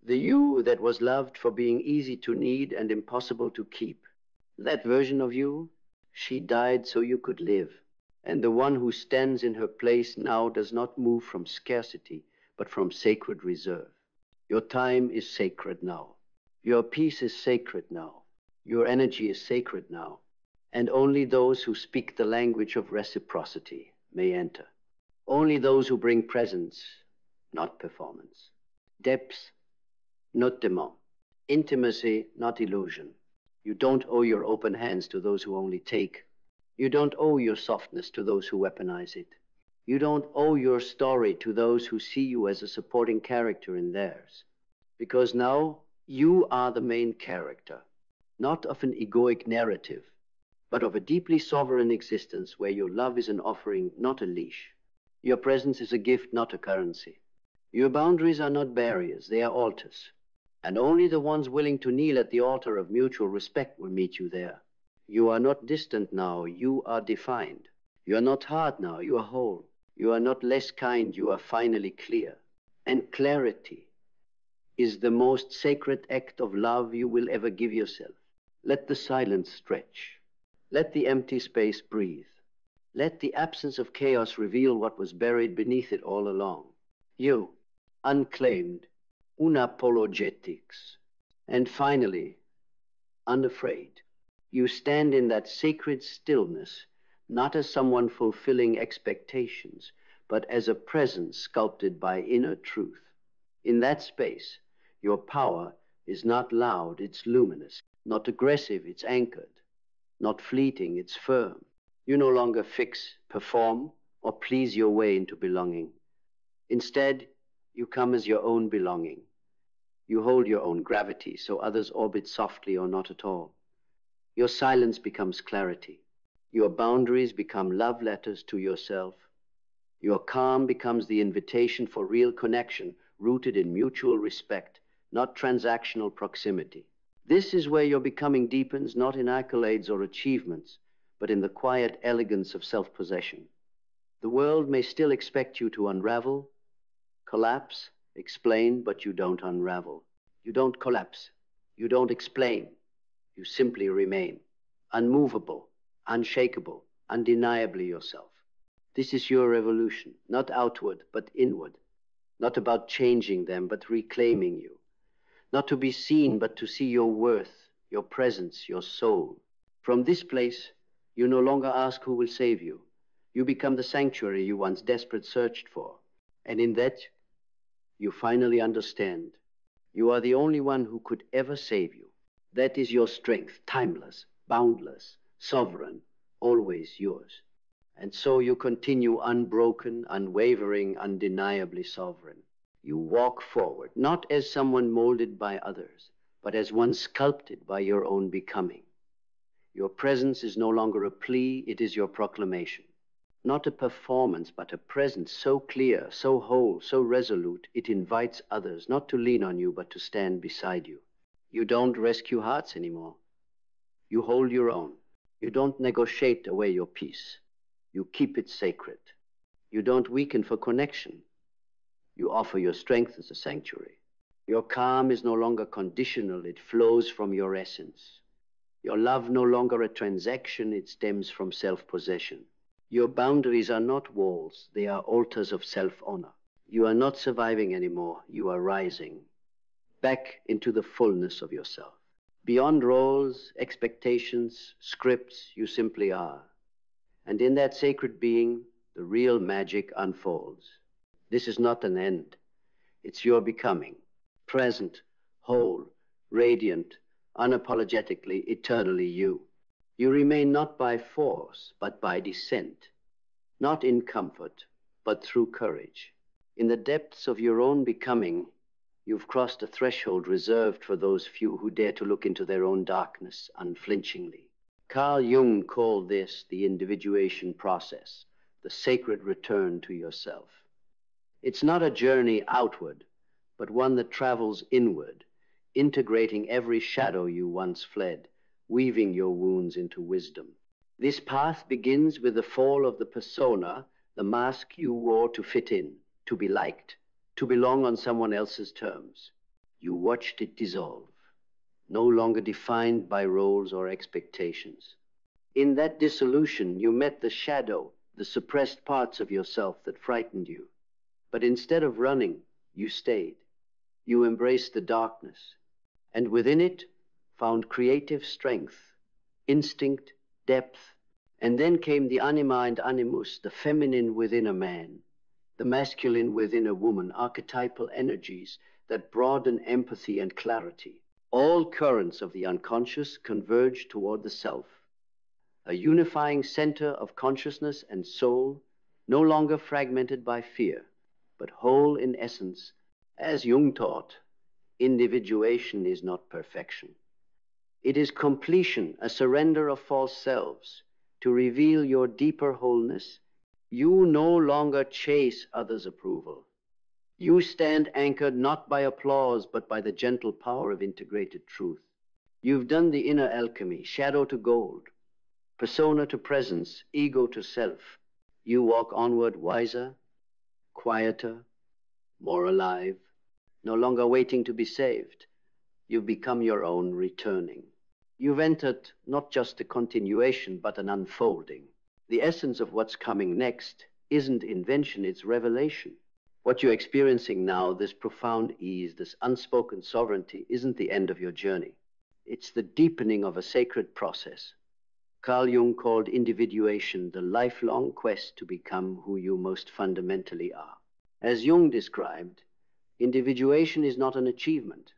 the you that was loved for being easy to need and impossible to keep. That version of you, she died so you could live, and the one who stands in her place now does not move from scarcity, but from sacred reserve. Your time is sacred now. Your peace is sacred now. Your energy is sacred now. And only those who speak the language of reciprocity may enter. Only those who bring presence, not performance. Depth, not demand. Intimacy, not illusion. You don't owe your open hands to those who only take. You don't owe your softness to those who weaponize it. You don't owe your story to those who see you as a supporting character in theirs. Because now you are the main character, not of an egoic narrative, but of a deeply sovereign existence where your love is an offering, not a leash. Your presence is a gift, not a currency. Your boundaries are not barriers, they are altars. And only the ones willing to kneel at the altar of mutual respect will meet you there. You are not distant now, you are defined. You are not hard now, you are whole. You are not less kind, you are finally clear. And clarity is the most sacred act of love you will ever give yourself. Let the silence stretch. Let the empty space breathe. Let the absence of chaos reveal what was buried beneath it all along. You, unclaimed, unapologetics. And finally, unafraid. You stand in that sacred stillness, not as someone fulfilling expectations, but as a presence sculpted by inner truth. In that space, your power is not loud, it's luminous. Not aggressive, it's anchored. Not fleeting, it's firm. You no longer fix, perform, or please your way into belonging. Instead, you come as your own belonging. You hold your own gravity, so others orbit softly or not at all. Your silence becomes clarity. Your boundaries become love letters to yourself. Your calm becomes the invitation for real connection, rooted in mutual respect, not transactional proximity. This is where your becoming deepens, not in accolades or achievements, but in the quiet elegance of self-possession. The world may still expect you to unravel, collapse, explain, but you don't unravel. You don't collapse. You don't explain. You simply remain, unmovable, unshakable, undeniably yourself. This is your revolution, not outward, but inward. Not about changing them, but reclaiming you. Not to be seen, but to see your worth, your presence, your soul. From this place, you no longer ask who will save you. You become the sanctuary you once desperate searched for. And in that, you finally understand. You are the only one who could ever save you. That is your strength, timeless, boundless, sovereign, always yours. And so you continue unbroken, unwavering, undeniably sovereign. You walk forward, not as someone molded by others, but as one sculpted by your own becoming. Your presence is no longer a plea, it is your proclamation. Not a performance, but a presence so clear, so whole, so resolute, it invites others not to lean on you, but to stand beside you. You don't rescue hearts anymore. You hold your own. You don't negotiate away your peace. You keep it sacred. You don't weaken for connection. You offer your strength as a sanctuary. Your calm is no longer conditional, it flows from your essence. Your love no longer a transaction, it stems from self-possession. Your boundaries are not walls, they are altars of self-honor. You are not surviving anymore, you are rising back into the fullness of yourself. Beyond roles, expectations, scripts, you simply are. And in that sacred being, the real magic unfolds. This is not an end. It's your becoming. Present, whole, radiant, unapologetically, eternally you. You remain not by force, but by descent. Not in comfort, but through courage. In the depths of your own becoming, you've crossed a threshold reserved for those few who dare to look into their own darkness unflinchingly. Carl Jung called this the individuation process, the sacred return to yourself. It's not a journey outward, but one that travels inward, integrating every shadow you once fled, weaving your wounds into wisdom. This path begins with the fall of the persona, the mask you wore to fit in, to be liked, to belong on someone else's terms. You watched it dissolve, no longer defined by roles or expectations. In that dissolution, you met the shadow, the suppressed parts of yourself that frightened you. But instead of running, you stayed. You embraced the darkness, and within it found creative strength, instinct, depth, and then came the anima and animus, the feminine within a man, the masculine within a woman, archetypal energies that broaden empathy and clarity. All currents of the unconscious converge toward the self, a unifying center of consciousness and soul, no longer fragmented by fear, but whole in essence. As Jung taught, individuation is not perfection. It is completion, a surrender of false selves, to reveal your deeper wholeness. You no longer chase others' approval. You stand anchored not by applause, but by the gentle power of integrated truth. You've done the inner alchemy, shadow to gold, persona to presence, ego to self. You walk onward wiser, quieter, more alive, no longer waiting to be saved. You've become your own, returning. You've entered not just a continuation, but an unfolding. The essence of what's coming next isn't invention, it's revelation. What you're experiencing now, this profound ease, this unspoken sovereignty, isn't the end of your journey. It's the deepening of a sacred process. Carl Jung called individuation the lifelong quest to become who you most fundamentally are. As Jung described, individuation is not an achievement,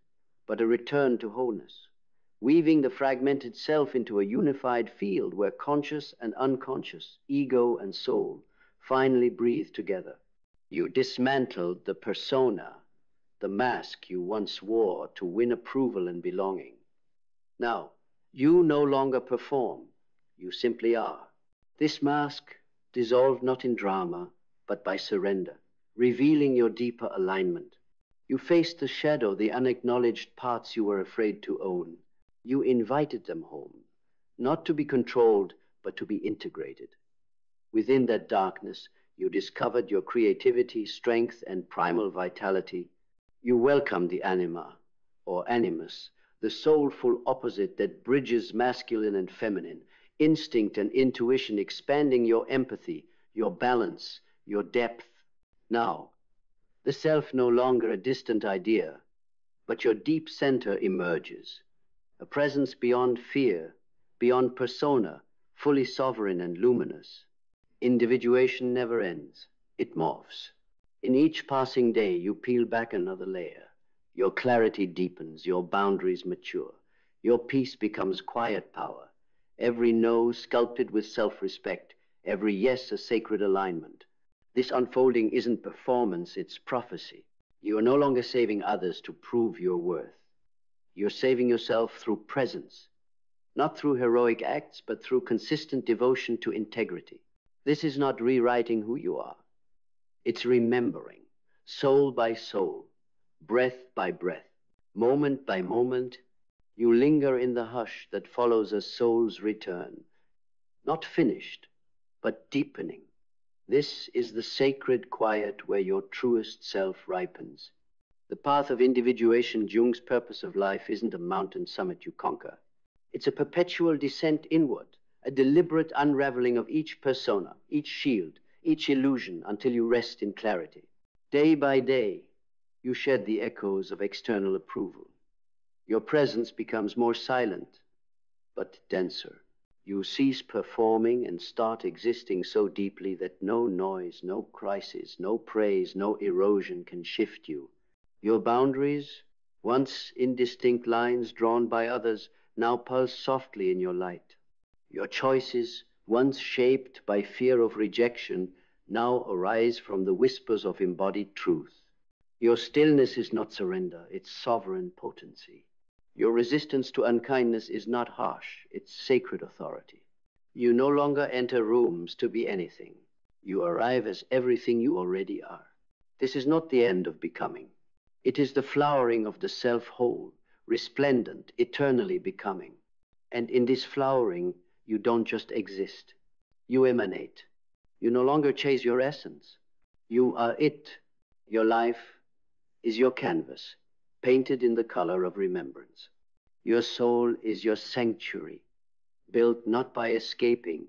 but a return to wholeness, weaving the fragmented self into a unified field where conscious and unconscious, ego and soul, finally breathe together. You dismantled the persona, the mask you once wore to win approval and belonging. Now, you no longer perform, you simply are. This mask dissolved not in drama, but by surrender, revealing your deeper alignment. You faced the shadow, the unacknowledged parts you were afraid to own. You invited them home, not to be controlled, but to be integrated. Within that darkness, you discovered your creativity, strength, and primal vitality. You welcomed the anima, or animus, the soulful opposite that bridges masculine and feminine, instinct and intuition, expanding your empathy, your balance, your depth. Now, the self no longer a distant idea, but your deep center emerges, a presence beyond fear, beyond persona, fully sovereign and luminous. Individuation never ends, it morphs. In each passing day, you peel back another layer. Your clarity deepens, your boundaries mature. Your peace becomes quiet power. Every no sculpted with self-respect, every yes a sacred alignment. This unfolding isn't performance, it's prophecy. You are no longer saving others to prove your worth. You're saving yourself through presence, not through heroic acts, but through consistent devotion to integrity. This is not rewriting who you are. It's remembering, soul by soul, breath by breath, moment by moment. You linger in the hush that follows a soul's return, not finished, but deepening. This is the sacred quiet where your truest self ripens. The path of individuation, Jung's purpose of life, isn't a mountain summit you conquer. It's a perpetual descent inward, a deliberate unraveling of each persona, each shield, each illusion, until you rest in clarity. Day by day, you shed the echoes of external approval. Your presence becomes more silent, but denser. You cease performing and start existing so deeply that no noise, no crisis, no praise, no erosion can shift you. Your boundaries, once indistinct lines drawn by others, now pulse softly in your light. Your choices, once shaped by fear of rejection, now arise from the whispers of embodied truth. Your stillness is not surrender, it's sovereign potency. Your resistance to unkindness is not harsh, it's sacred authority. You no longer enter rooms to be anything. You arrive as everything you already are. This is not the end of becoming. It is the flowering of the self whole, resplendent, eternally becoming. And in this flowering, you don't just exist. You emanate. You no longer chase your essence. You are it. Your life is your canvas, painted in the color of remembrance. Your soul is your sanctuary, built not by escaping,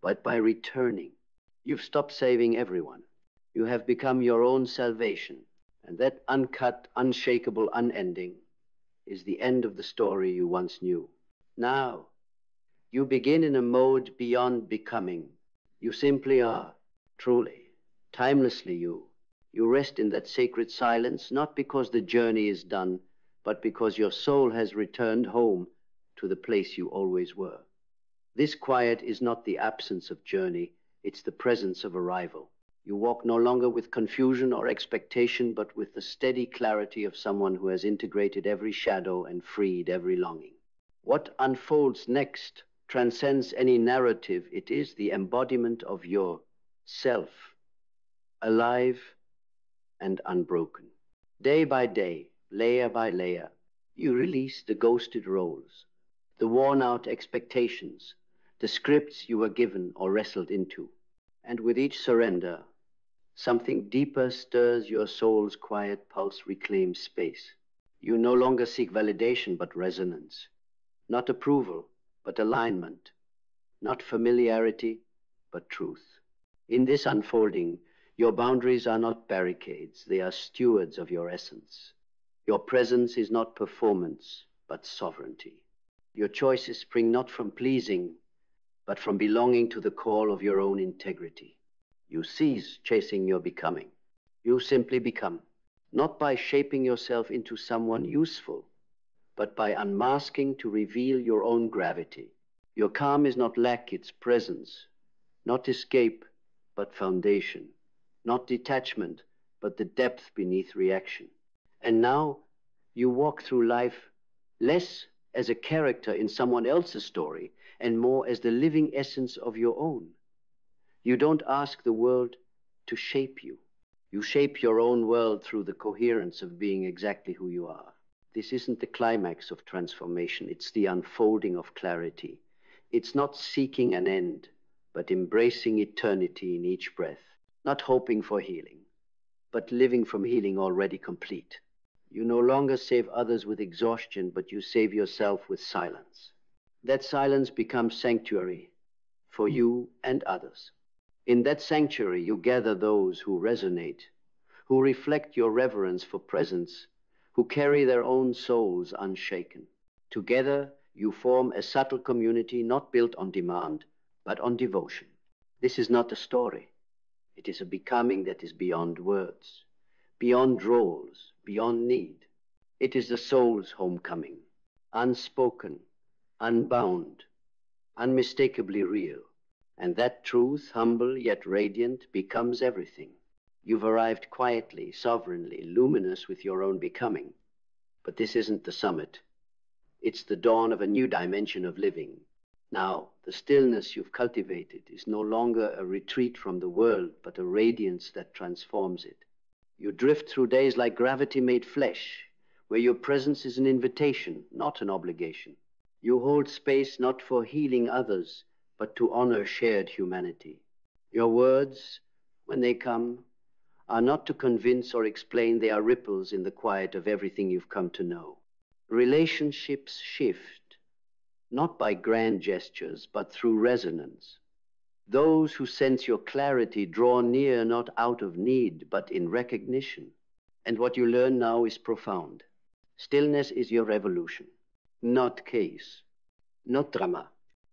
but by returning. You've stopped saving everyone. You have become your own salvation, and that uncut, unshakable, unending is the end of the story you once knew. Now, you begin in a mode beyond becoming. You simply are, truly, timelessly you. You rest in that sacred silence, not because the journey is done, but because your soul has returned home to the place you always were. This quiet is not the absence of journey, it's the presence of arrival. You walk no longer with confusion or expectation, but with the steady clarity of someone who has integrated every shadow and freed every longing. What unfolds next transcends any narrative. It is the embodiment of your self, alive and unbroken. Day by day, layer by layer, you release the ghosted roles, the worn-out expectations, the scripts you were given or wrestled into. And with each surrender, something deeper stirs your soul's quiet pulse, reclaims space. You no longer seek validation, but resonance. Not approval, but alignment. Not familiarity, but truth. In this unfolding, your boundaries are not barricades, they are stewards of your essence. Your presence is not performance, but sovereignty. Your choices spring not from pleasing, but from belonging to the call of your own integrity. You cease chasing your becoming. You simply become, not by shaping yourself into someone useful, but by unmasking to reveal your own gravity. Your calm is not lack, it's presence, not escape, but foundation, not detachment, but the depth beneath reaction. And now you walk through life less as a character in someone else's story and more as the living essence of your own. You don't ask the world to shape you. You shape your own world through the coherence of being exactly who you are. This isn't the climax of transformation, it's the unfolding of clarity. It's not seeking an end, but embracing eternity in each breath. Not hoping for healing, but living from healing already complete. You no longer save others with exhaustion, but you save yourself with silence. That silence becomes sanctuary for you and others. In that sanctuary, you gather those who resonate, who reflect your reverence for presence, who carry their own souls unshaken. Together, you form a subtle community not built on demand, but on devotion. This is not a story. It is a becoming that is beyond words, beyond roles, beyond need. It is the soul's homecoming, unspoken, unbound, unmistakably real. And that truth, humble yet radiant, becomes everything. You've arrived quietly, sovereignly, luminous with your own becoming. But this isn't the summit. It's the dawn of a new dimension of living. Now, the stillness you've cultivated is no longer a retreat from the world, but a radiance that transforms it. You drift through days like gravity made flesh, where your presence is an invitation, not an obligation. You hold space not for healing others, but to honor shared humanity. Your words, when they come, are not to convince or explain, they are ripples in the quiet of everything you've come to know. Relationships shift, not by grand gestures, but through resonance. Those who sense your clarity draw near not out of need, but in recognition. And what you learn now is profound. Stillness is your revolution, not case, not drama,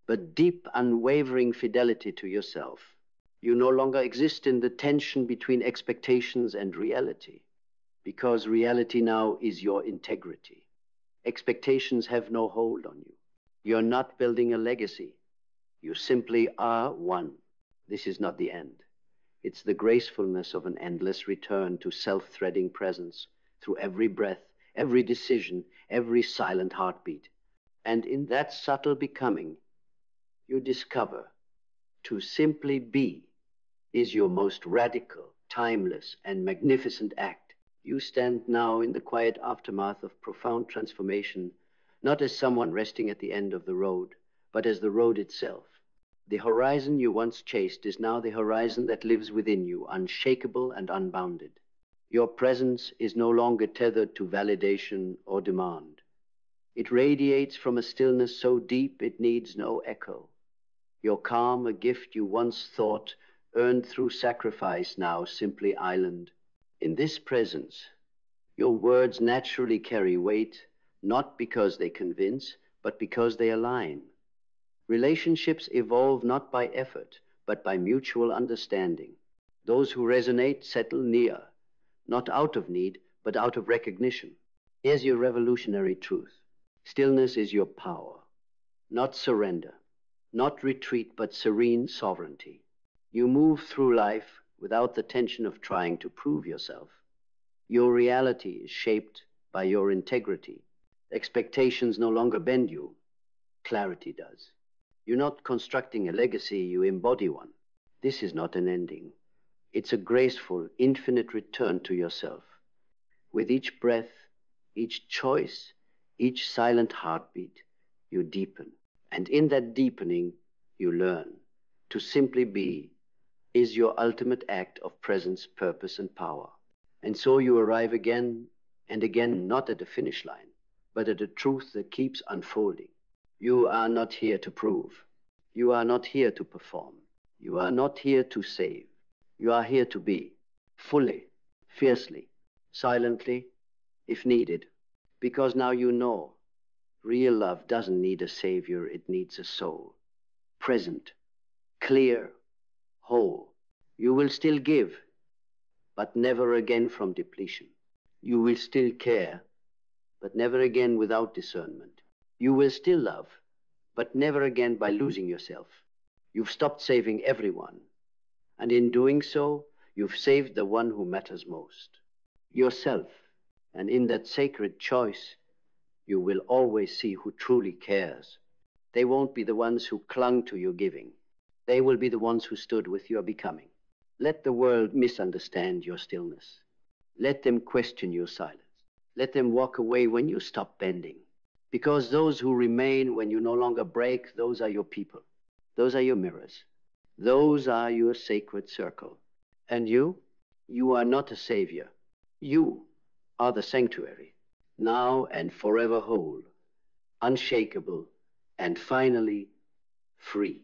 but deep, unwavering fidelity to yourself. You no longer exist in the tension between expectations and reality, because reality now is your integrity. Expectations have no hold on you. You're not building a legacy. You simply are one. This is not the end. It's the gracefulness of an endless return to self-threading presence through every breath, every decision, every silent heartbeat. And in that subtle becoming, you discover to simply be is your most radical, timeless, and magnificent act. You stand now in the quiet aftermath of profound transformation, not as someone resting at the end of the road, but as the road itself. The horizon you once chased is now the horizon that lives within you, unshakable and unbounded. Your presence is no longer tethered to validation or demand. It radiates from a stillness so deep it needs no echo. Your calm, a gift you once thought earned through sacrifice, now simply island. In this presence, your words naturally carry weight, not because they convince, but because they align. Relationships evolve not by effort, but by mutual understanding. Those who resonate settle near, not out of need, but out of recognition. Here's your revolutionary truth. Stillness is your power, not surrender, not retreat, but serene sovereignty. You move through life without the tension of trying to prove yourself. Your reality is shaped by your integrity. Expectations no longer bend you. Clarity does. You're not constructing a legacy, you embody one. This is not an ending. It's a graceful, infinite return to yourself. With each breath, each choice, each silent heartbeat, you deepen. And in that deepening, you learn. To simply be is your ultimate act of presence, purpose, and power. And so you arrive again and again, not at a finish line, but at a truth that keeps unfolding. You are not here to prove. You are not here to perform. You are not here to save. You are here to be, fully, fiercely, silently, if needed. Because now you know, real love doesn't need a savior, it needs a soul. Present, clear, whole. You will still give, but never again from depletion. You will still care, but never again without discernment. You will still love, but never again by losing yourself. You've stopped saving everyone, and in doing so, you've saved the one who matters most, yourself. And in that sacred choice, you will always see who truly cares. They won't be the ones who clung to your giving. They will be the ones who stood with your becoming. Let the world misunderstand your stillness. Let them question your silence. Let them walk away when you stop bending. Because those who remain when you no longer break, those are your people. Those are your mirrors. Those are your sacred circle. And you are not a savior. You are the sanctuary, now and forever whole, unshakable, and finally free.